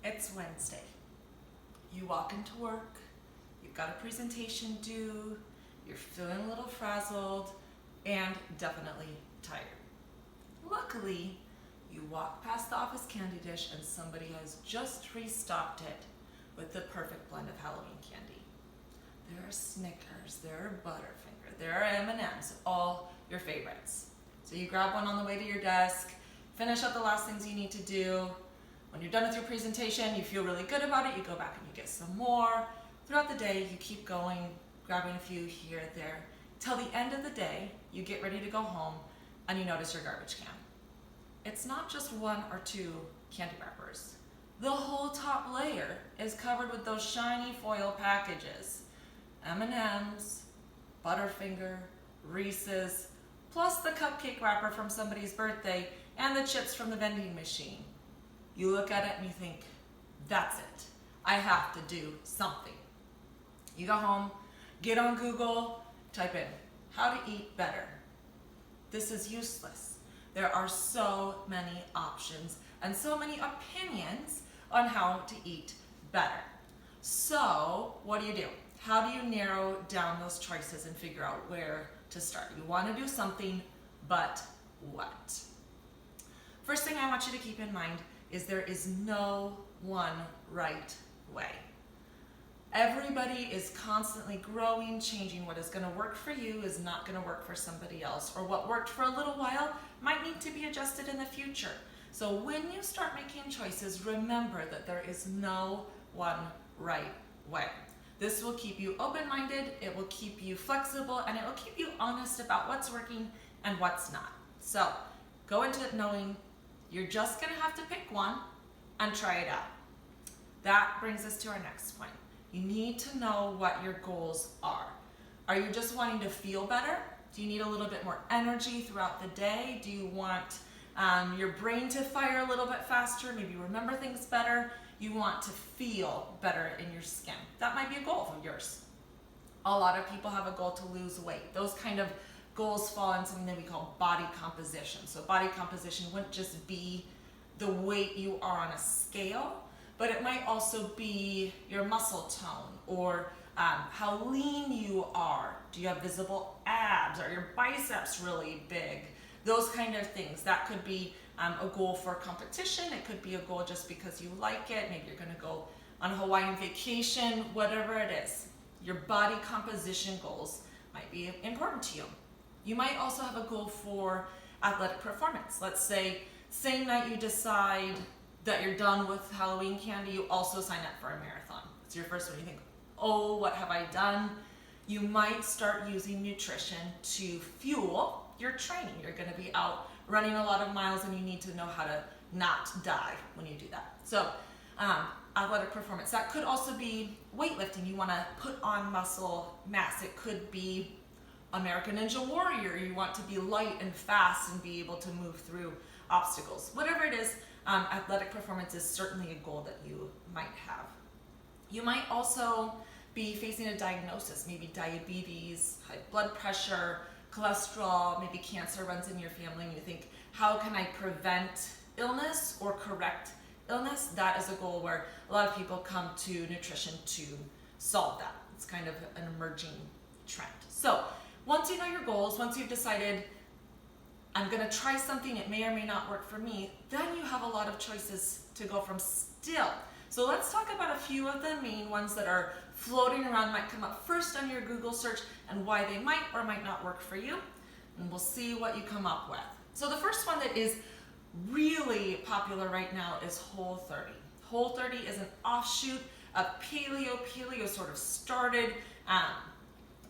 It's Wednesday. You walk into work, you've got a presentation due, you're feeling a little frazzled, and definitely tired. Luckily, you walk past the office candy dish and somebody has just restocked it with the perfect blend of Halloween candy. There are Snickers, there are Butterfinger, there are M&Ms, all your favorites. So you grab one on the way to your desk, finish up the last things you need to do. When you're done with your presentation, you feel really good about it, you go back and you get some more. Throughout the day, you keep going, grabbing a few here and there. Till the end of the day, you get ready to go home and you notice your garbage can. It's not just one or two candy wrappers. The whole top layer is covered with those shiny foil packages. M&Ms, Butterfinger, Reese's, plus the cupcake wrapper from somebody's birthday and the chips from the vending machine. You look at it and you think, that's it. I have to do something. You go home, get on Google, type in, how to eat better. This is useless. There are so many options and so many opinions on how to eat better. So what do? How do you narrow down those choices and figure out where to start? You want to do something, but what? First thing I want you to keep in mind is there is no one right way. Everybody is constantly growing, changing. What is going to work for you is not going to work for somebody else, or what worked for a little while might need to be adjusted in the future. So when you start making choices, remember that there is no one right way. This will keep you open-minded, it will keep you flexible, and it will keep you honest about what's working and what's not. So go into it knowing you're just going to have to pick one and try it out. That brings us to our next point. You need to know what your goals are. Are you just wanting to feel better? Do you need a little bit more energy throughout the day? Do you want your brain to fire a little bit faster? Maybe remember things better? You want to feel better in your skin. That might be a goal of yours. A lot of people have a goal to lose weight. Those kind of goals fall in something that we call body composition. So body composition wouldn't just be the weight you are on a scale, but it might also be your muscle tone or how lean you are. Do you have visible abs? Are your biceps really big? Those kind of things. That could be a goal for competition. It could be a goal just because you like it. Maybe you're going to go on a Hawaiian vacation, whatever it is. Your body composition goals might be important to you. You might also have a goal for athletic performance. Let's say same night you decide that you're done with Halloween candy, you also sign up for a marathon. It's your first one. You think, oh, what have I done? You might start using nutrition to fuel your training. You're going to be out running a lot of miles and you need to know how to not die when you do that. So athletic performance. That could also be weightlifting. You want to put on muscle mass. It could be American Ninja Warrior. You want to be light and fast and be able to move through obstacles. Whatever it is, athletic performance is certainly a goal that you might have. You might also be facing a diagnosis, maybe diabetes, high blood pressure, cholesterol, maybe cancer runs in your family, and you think, how can I prevent illness or correct illness? That is a goal where a lot of people come to nutrition to solve that. It's kind of an emerging trend. So once you know your goals, once you've decided, I'm going to try something, it may or may not work for me, then you have a lot of choices to go from still. So let's talk about a few of the main ones that are floating around, might come up first on your Google search, and why they might or might not work for you. And we'll see what you come up with. So the first one that is really popular right now is Whole30. Whole30 is an offshoot of paleo. Paleo sort of started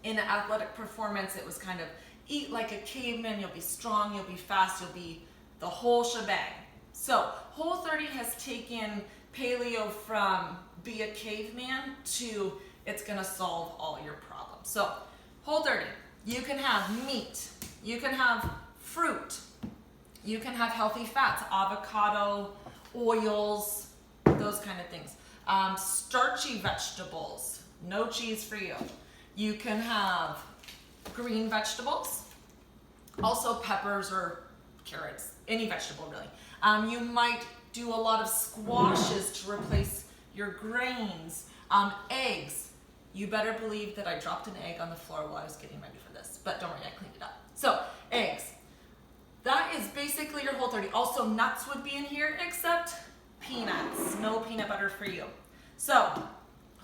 in athletic performance. It was kind of eat like a caveman, you'll be strong, you'll be fast, you'll be the whole shebang. So Whole30 has taken paleo from be a caveman to it's gonna solve all your problems. So Whole30, you can have meat, you can have fruit, you can have healthy fats, avocado, oils, those kind of things. Starchy vegetables, no cheese for you. You can have green vegetables, also peppers or carrots, any vegetable really. You might do a lot of squashes to replace your grains. Eggs. You better believe that I dropped an egg on the floor while I was getting ready for this, but don't worry, I cleaned it up. So, eggs. That is basically your Whole30. Also, nuts would be in here, except peanuts. No peanut butter for you. So,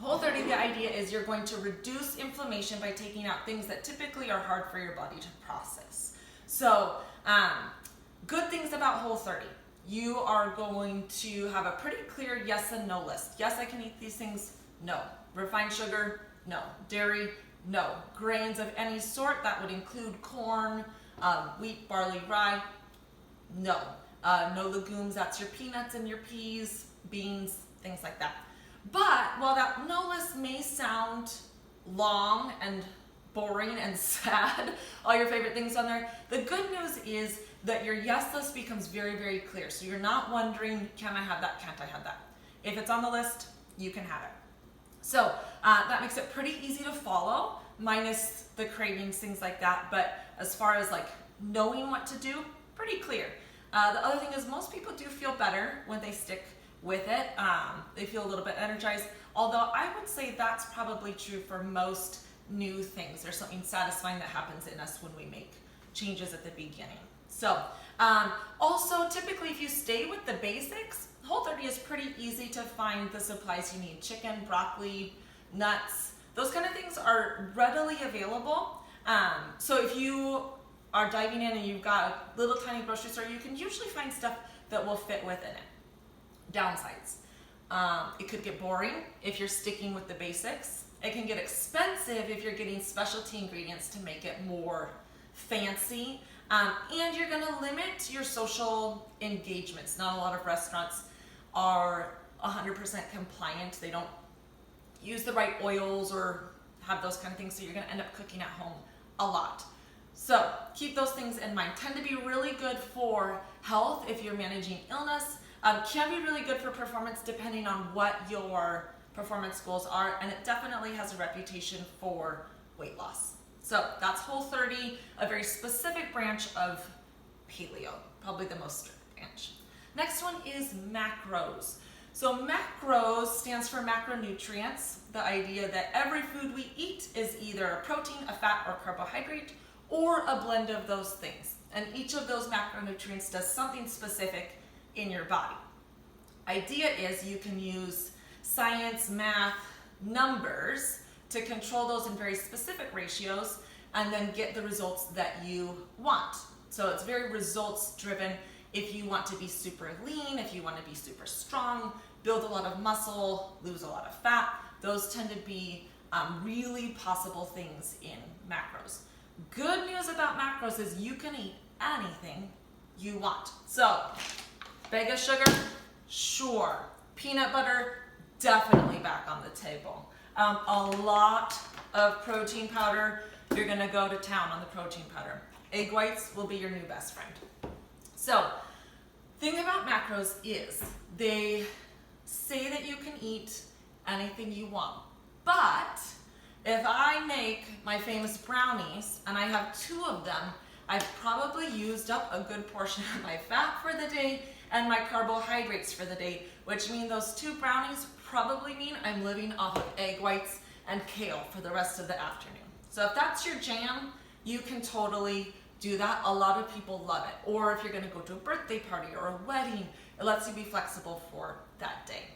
Whole30, the idea is you're going to reduce inflammation by taking out things that typically are hard for your body to process. So, good things about Whole30. You are going to have a pretty clear yes and no list. Yes, I can eat these things. No. Refined sugar? No. Dairy? No. Grains of any sort, that would include corn, wheat, barley, rye? No. No legumes, that's your peanuts and your peas, beans, things like that. But while that no list may sound long and boring and sad, all your favorite things on there, the good news is that your yes list becomes very, very clear. So you're not wondering, can I have that, can't I have that? If it's on the list, you can have it. So that makes it pretty easy to follow, minus the cravings, things like that. But as far as like knowing what to do, pretty clear. The other thing is most people do feel better when they stick with it. They feel a little bit energized, although I would say that's probably true for most new things. There's something satisfying that happens in us when we make changes at the beginning. So also typically if you stay with the basics, Whole30 is pretty easy to find the supplies you need. Chicken, broccoli, nuts, those kind of things are readily available. So if you are diving in and you've got a little tiny grocery store, you can usually find stuff that will fit within it. Downsides. It could get boring if you're sticking with the basics. It can get expensive if you're getting specialty ingredients to make it more fancy. And you're gonna limit your social engagements. Not a lot of restaurants are 100% compliant. They don't use the right oils or have those kind of things, so you're gonna end up cooking at home a lot. So keep those things in mind. Tend to be really good for health if you're managing illness. Can be really good for performance depending on what your performance goals are, and it definitely has a reputation for weight loss. So that's Whole30, a very specific branch of paleo, probably the most strict branch. Next one is macros. So macros stands for macronutrients, the idea that every food we eat is either a protein, a fat, or carbohydrate, or a blend of those things. And each of those macronutrients does something specific in your body. Idea is you can use science, math, numbers to control those in very specific ratios and then get the results that you want. So it's very results driven. If you want to be super lean, if you want to be super strong, build a lot of muscle, lose a lot of fat, those tend to be really possible things in macros. Good news about macros is you can eat anything you want. So, bag of sugar, sure. Peanut butter, definitely back on the table. A lot of protein powder, you're gonna go to town on the protein powder. Egg whites will be your new best friend. So, thing about macros is they say that you can eat anything you want, but if I make my famous brownies and I have 2 of them, I've probably used up a good portion of my fat for the day and my carbohydrates for the day, which means those 2 brownies probably mean I'm living off of egg whites and kale for the rest of the afternoon. So if that's your jam, you can totally do that. A lot of people love it. Or if you're gonna go to a birthday party or a wedding, it lets you be flexible for that day.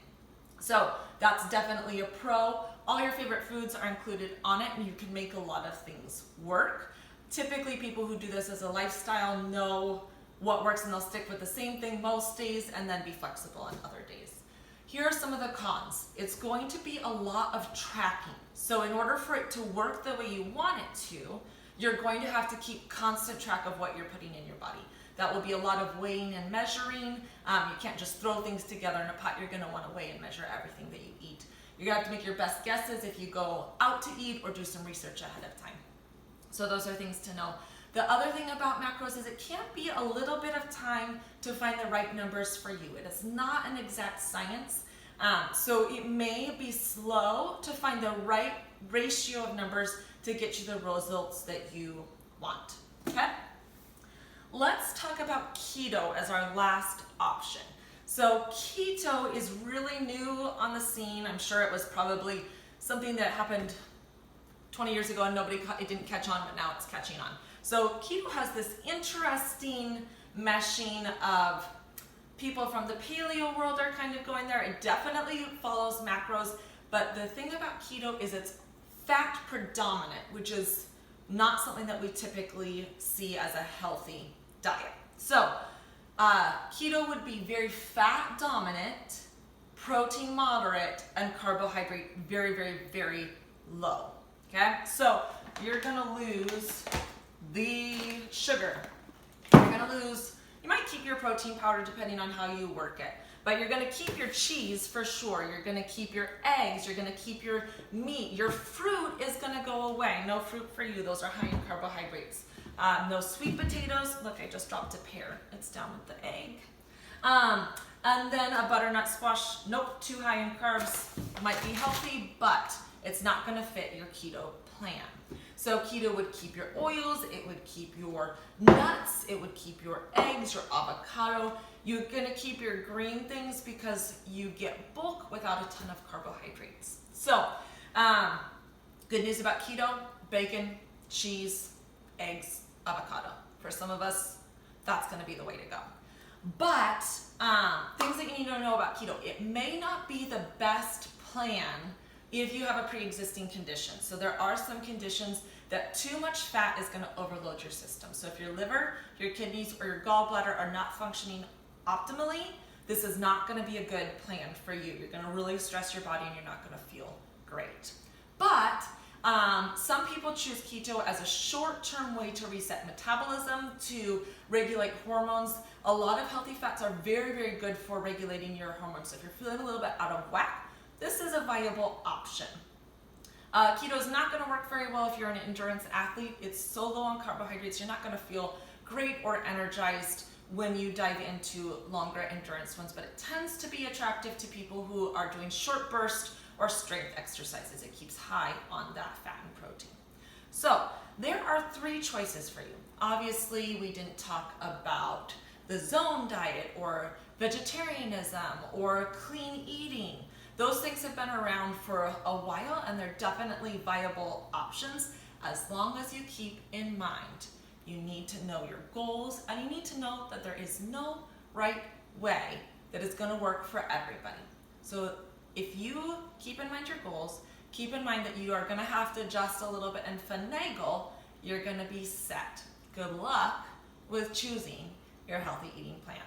So that's definitely a pro. All your favorite foods are included on it and you can make a lot of things work. Typically people who do this as a lifestyle know what works and they'll stick with the same thing most days and then be flexible on other days. Here are some of the cons. It's going to be a lot of tracking. So in order for it to work the way you want it to, you're going to have to keep constant track of what you're putting in your body. That will be a lot of weighing and measuring. You can't just throw things together in a pot. You're gonna wanna weigh and measure everything that you eat. You're gonna have to make your best guesses if you go out to eat or do some research ahead of time. So those are things to know. The other thing about macros is it can be a little bit of time to find the right numbers for you. It is not an exact science. So it may be slow to find the right ratio of numbers to get you the results that you want, okay? Let's talk about keto as our last option. So keto is really new on the scene. I'm sure it was probably something that happened 20 years ago and it didn't catch on, but now it's catching on. So keto has this interesting meshing of people from the paleo world are kind of going there. It definitely follows macros, but the thing about keto is it's fat predominant, which is not something that we typically see as a healthy diet. So keto would be very fat dominant, protein moderate, and carbohydrate very, very, very low. Okay, so you're gonna lose the sugar. You're gonna lose, you might keep your protein powder depending on how you work it, but you're gonna keep your cheese for sure. You're gonna keep your eggs, you're gonna keep your meat. Your fruit is gonna go away. No fruit for you, those are high in carbohydrates. No sweet potatoes. Look, I just dropped a pear. It's down with the egg. And then a butternut squash. Nope, too high in carbs. Might be healthy, but it's not gonna fit your keto plan. So keto would keep your oils, it would keep your nuts, it would keep your eggs, your avocado. You're gonna keep your green things because you get bulk without a ton of carbohydrates. So, good news about keto: bacon, cheese, eggs, avocado. For some of us, that's gonna be the way to go. But things that you need to know about keto: it may not be the best plan if you have a pre-existing condition. So there are some conditions that too much fat is going to overload your system. So if your liver, your kidneys, or your gallbladder are not functioning optimally, this is not going to be a good plan for you. You're going to really stress your body and you're not going to feel great. But some people choose keto as a short-term way to reset metabolism, to regulate hormones. A lot of healthy fats are very, very good for regulating your hormones. So if you're feeling a little bit out of whack, this is a viable option. Keto is not going to work very well if you're an endurance athlete. It's so low on carbohydrates, you're not going to feel great or energized when you dive into longer endurance ones, but it tends to be attractive to people who are doing short burst or strength exercises. It keeps high on that fat and protein. So there are 3 choices for you. Obviously, we didn't talk about the zone diet or vegetarianism or clean eating. Those things have been around for a while and they're definitely viable options, as long as you keep in mind you need to know your goals and you need to know that there is no right way that is going to work for everybody. So if you keep in mind your goals, keep in mind that you are going to have to adjust a little bit and finagle, you're going to be set. Good luck with choosing your healthy eating plan.